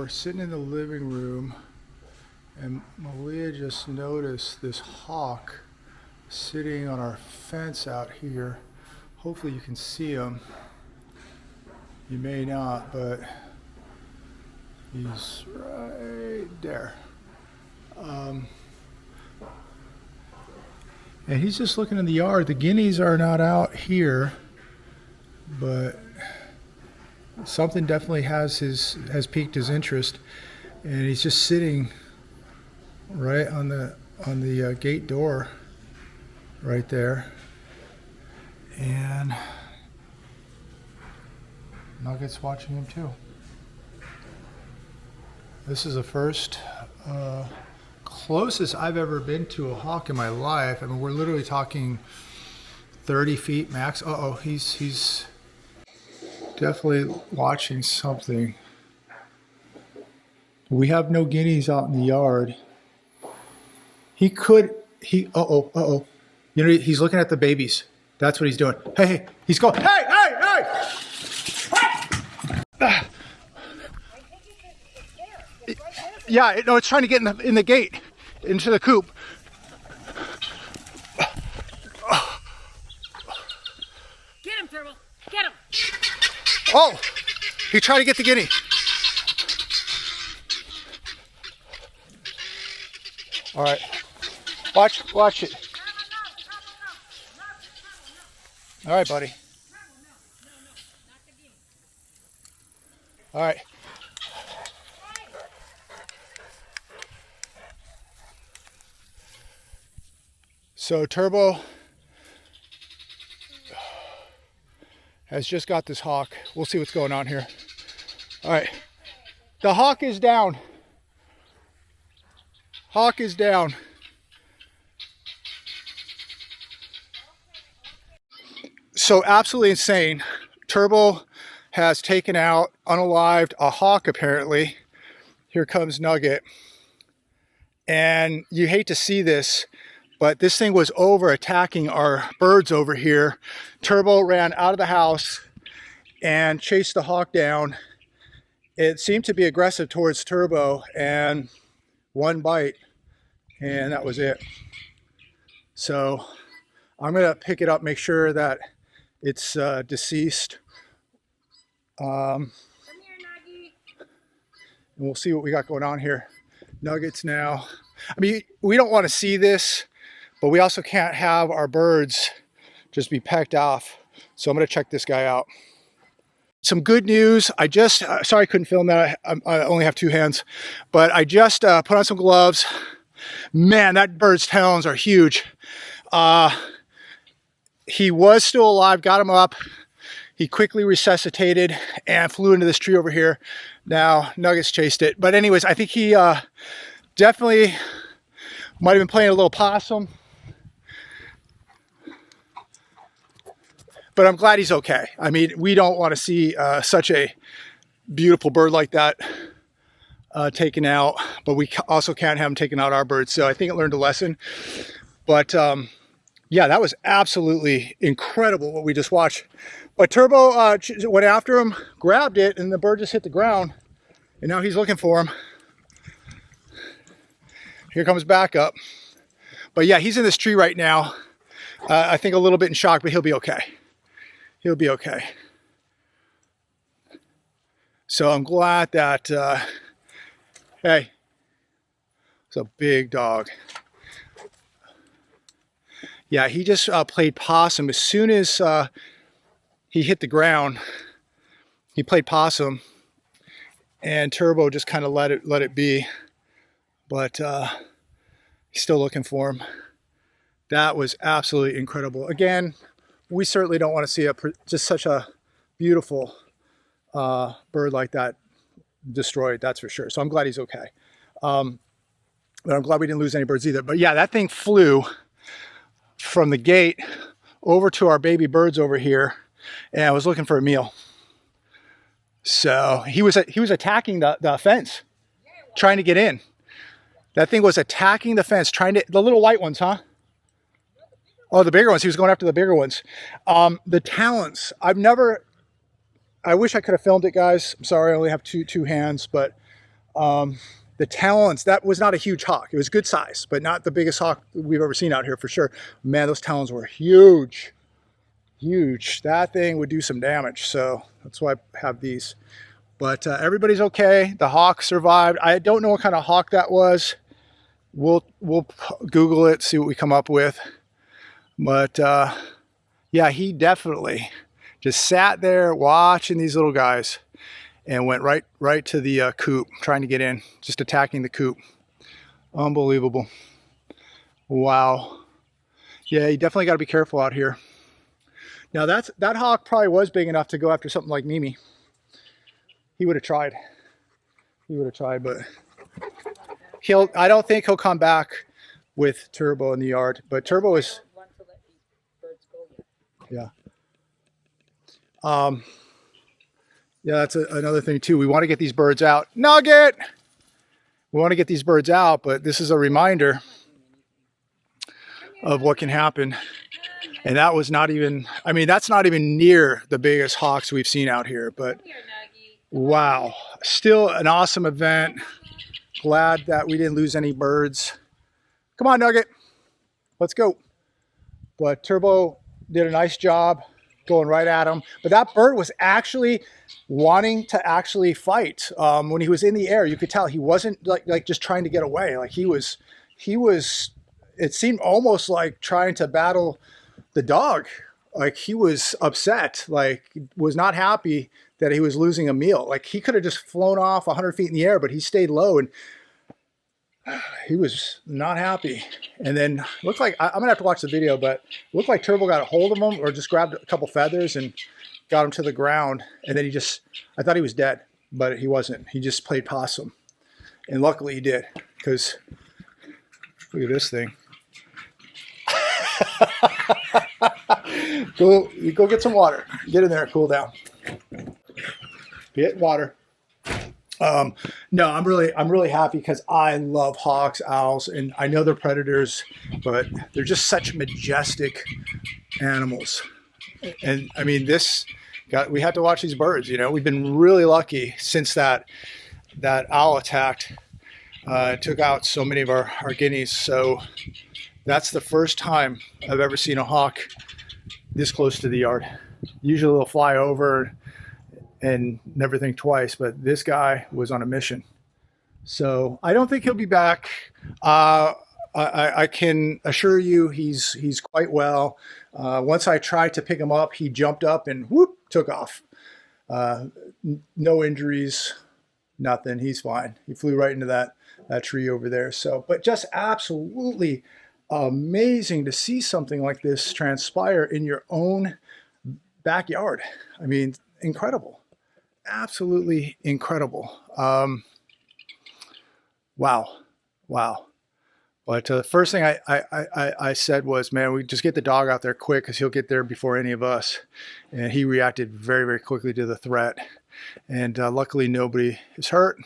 we're sitting in the living room, and Malia just noticed this hawk sitting on our fence out here. Hopefully you can see him. You may not, but he's right there. And he's just looking in the yard. The guineas are not out here, but something definitely has piqued his interest, and he's just sitting right on the gate door right there. And Nugget's watching him too. This is the first closest I've ever been to a hawk in my life. I mean, we're literally talking 30 feet max. Uh-oh, he's definitely watching something. We have no guineas out in the yard. Uh-oh. You know, he's looking at the babies. That's what he's doing. Hey, he's going, hey! Yeah, no, it's trying to get in the gate, into the coop. Get him, Turbo. Get him. Oh, he tried to get the guinea. All right, watch it. All right, buddy. All right. So Turbo has just got this hawk. We'll see what's going on here. All right. The hawk is down. Hawk is down. So absolutely insane. Turbo has taken out, unalived, a hawk apparently. Here comes Nugget. And you hate to see this, but this thing was over attacking our birds over here. Turbo ran out of the house and chased the hawk down. It seemed to be aggressive towards Turbo, and one bite, and that was it. So I'm gonna pick it up, make sure that it's deceased. And we'll see what we got going on here. Nuggets now. I mean, we don't want to see this, but we also can't have our birds just be pecked off. So I'm going to check this guy out. Some good news. I just, sorry I couldn't film that. I only have two hands, but I just put on some gloves. Man, that bird's talons are huge. He was still alive, got him up. He quickly resuscitated and flew into this tree over here. Now Nuggets chased it. But anyways, I think he definitely might have been playing a little possum. But I'm glad he's okay. I mean, we don't want to see such a beautiful bird like that taken out, but we also can't have him taking out our birds. So I think it learned a lesson. But yeah, that was absolutely incredible what we just watched. But Turbo went after him, grabbed it, and the bird just hit the ground. And now he's looking for him. Here comes backup. But yeah, he's in this tree right now. I think a little bit in shock, but he'll be okay. He'll be okay. So I'm glad that, hey, it's a big dog. Yeah, he just played possum. As soon as he hit the ground, he played possum, and Turbo just kind of let it be. But he's still looking for him. That was absolutely incredible. Again, we certainly don't want to see just such a beautiful bird like that destroyed, that's for sure. So I'm glad he's okay. But I'm glad we didn't lose any birds either. But yeah, that thing flew from the gate over to our baby birds over here, and I was looking for a meal. So he was attacking the fence, trying to get in. That thing was attacking the fence, the little white ones, huh? Oh, the bigger ones. He was going after the bigger ones. The talons, I wish I could have filmed it, guys. I'm sorry, I only have two hands, but The talons, that was not a huge hawk. It was good size, but not the biggest hawk we've ever seen out here for sure. Man, those talons were huge, huge. That thing would do some damage. So that's why I have these. But everybody's okay. The hawk survived. I don't know what kind of hawk that was. We'll Google it, see what we come up with. But yeah, he definitely just sat there watching these little guys and went right to the coop, trying to get in, just attacking the coop. Unbelievable. Wow. Yeah, you definitely got to be careful out here. Now that hawk probably was big enough to go after something like Mimi. He would have tried. He would have tried, but I don't think he'll come back with Turbo in the yard. But Turbo is, yeah. Yeah, that's another thing too. We want to get these birds out. Nugget! We want to get these birds out, but this is a reminder of what can happen. And that was not even, I mean, that's not even near the biggest hawks we've seen out here, but wow. Still an awesome event. Glad that we didn't lose any birds. Come on, Nugget. Let's go. But Turbo did a nice job going right at him. But that bird was actually wanting to actually fight. When he was in the air, you could tell he wasn't like just trying to get away. Like he was, it seemed almost like trying to battle the dog. Like he was upset, like was not happy that he was losing a meal. Like he could have just flown off 100 feet in the air, but he stayed low and he was not happy. And then looked like, I'm gonna have to watch the video, but looked like Turbo got a hold of him or just grabbed a couple feathers and got him to the ground. And then he just, I thought he was dead, but he wasn't. He just played possum. And luckily he did, because look at this thing. Go get some water. Get in there, cool down. Get water. No, I'm really happy because I love hawks, owls, and I know they're predators, but they're just such majestic animals. And I mean, we had to watch these birds. You know, we've been really lucky since that owl attacked. Took out so many of our guineas. So that's the first time I've ever seen a hawk this close to the yard. Usually they'll fly over and never think twice, but this guy was on a mission. So I don't think he'll be back. I can assure you he's quite well. Once I tried to pick him up, he jumped up and whoop, took off. No injuries, nothing. He's fine. He flew right into that tree over there. So, but just absolutely amazing to see something like this transpire in your own backyard. I mean, incredible. Absolutely incredible. Wow. But the first thing I said was, man, we just get the dog out there quick because he'll get there before any of us. And he reacted very, very quickly to the threat. And luckily nobody is hurt,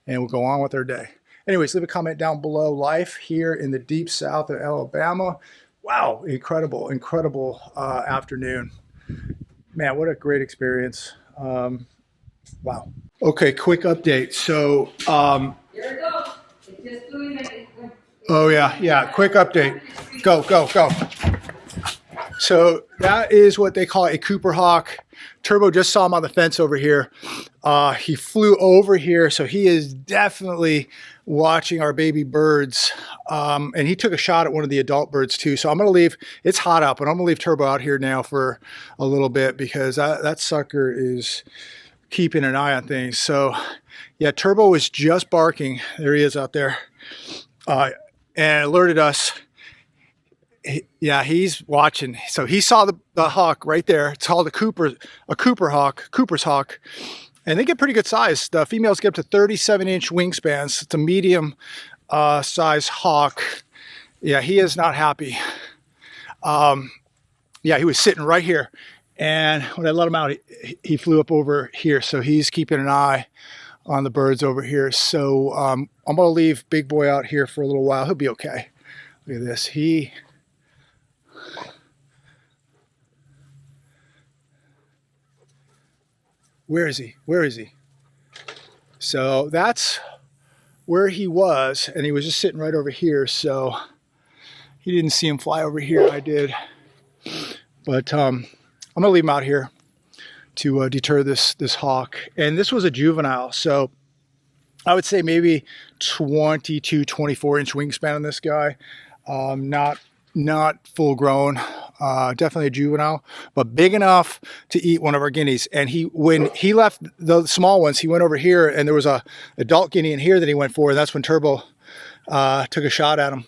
and we'll go on with our day. Anyways, leave a comment down below. Life here in the deep south of Alabama. Wow, incredible afternoon. Man, what a great experience. Wow. Okay, quick update. So, Here it goes. It's just doing it. oh yeah, quick update. Go. So that is what they call a Cooper hawk. Turbo just saw him on the fence over here. He flew over here, so he is definitely watching our baby birds. And he took a shot at one of the adult birds too. So I'm gonna leave, it's hot out, but I'm gonna leave Turbo out here now for a little bit because that sucker is keeping an eye on things. So yeah, Turbo was just barking. There he is out there. And alerted us. Yeah, he's watching. So he saw the hawk right there. It's called a Cooper's hawk. And they get pretty good size. The females get up to 37-inch wingspans. It's a medium size hawk. Yeah, he is not happy. Yeah, he was sitting right here. And when I let him out, he flew up over here. So he's keeping an eye on the birds over here. So I'm going to leave Big Boy out here for a little while. He'll be okay. Look at this. Where is he? So that's where he was, and he was just sitting right over here, so he didn't see him fly over here. I did. But I'm going to leave him out here to deter this hawk. And this was a juvenile, so I would say maybe 22, 24-inch wingspan on this guy. Not full grown, definitely a juvenile, but big enough to eat one of our guineas. And when he left the small ones, he went over here, and there was a adult guinea in here that he went for, and that's when Turbo took a shot at him.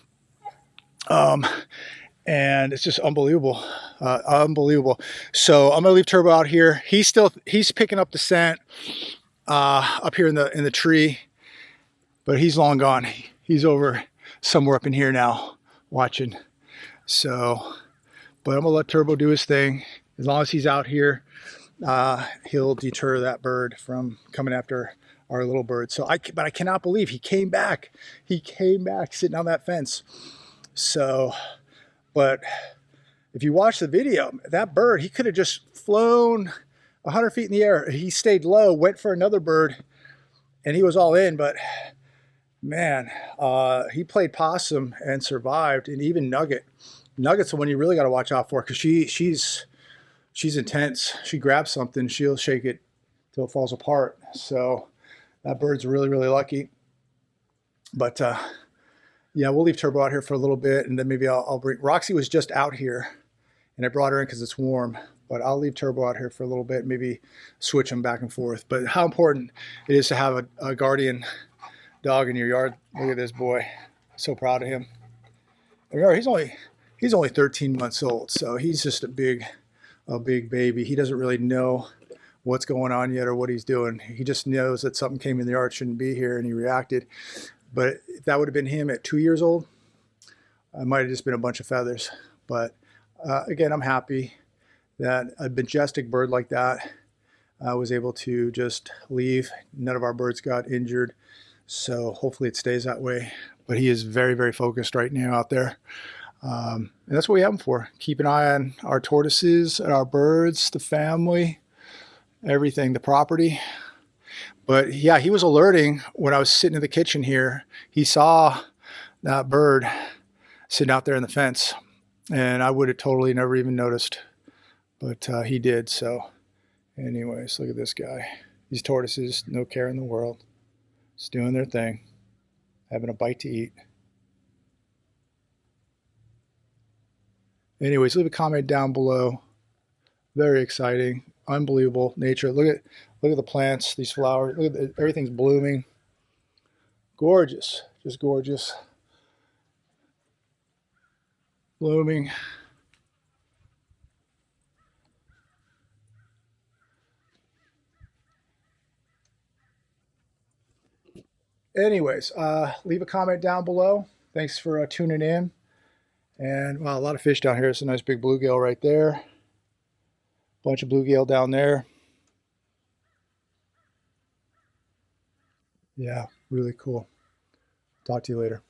And it's just unbelievable, unbelievable. So I'm gonna leave Turbo out here. He's picking up the scent up here in the tree, but he's long gone. He's over somewhere up in here now watching. So, but I'm gonna let Turbo do his thing. As long as he's out here, he'll deter that bird from coming after our little bird. So but I cannot believe he came back. He came back sitting on that fence. So, but if you watch the video, that bird, he could have just flown 100 feet in the air. He stayed low, went for another bird, and he was all in. But man, he played possum and survived. And even Nugget. Nugget's the one you really got to watch out for, because she's intense. She grabs something, she'll shake it till it falls apart. So that bird's really, really lucky. But yeah, we'll leave Turbo out here for a little bit, and then maybe I'll bring... Roxy was just out here, and I brought her in because it's warm. But I'll leave Turbo out here for a little bit, maybe switch them back and forth. But how important it is to have a guardian dog in your yard. Look at this boy. So proud of him. Remember, he's only 13 months old, so he's just a big baby. He doesn't really know what's going on yet or what he's doing. He just knows that something came in the yard, shouldn't be here, and he reacted. But if that would have been him at 2 years old, it might have just been a bunch of feathers. But again, I'm happy that a majestic bird like that was able to just leave. None of our birds got injured, so hopefully it stays that way. But he is very, very focused right now out there. And that's what we have him for. Keep an eye on our tortoises, our birds, the family, everything, the property. But yeah, he was alerting when I was sitting in the kitchen here. He saw that bird sitting out there in the fence, and I would have totally never even noticed, but he did. So anyways, look at this guy. These tortoises, no care in the world, just doing their thing, having a bite to eat. Anyways, leave a comment down below. Very exciting, unbelievable nature. Look at the plants, these flowers. Look at everything's blooming. Gorgeous, just gorgeous. Blooming. Anyways, leave a comment down below. Thanks for tuning in. And wow, a lot of fish down here. It's a nice big bluegill right there. Bunch of bluegill down there. Yeah, really cool. Talk to you later.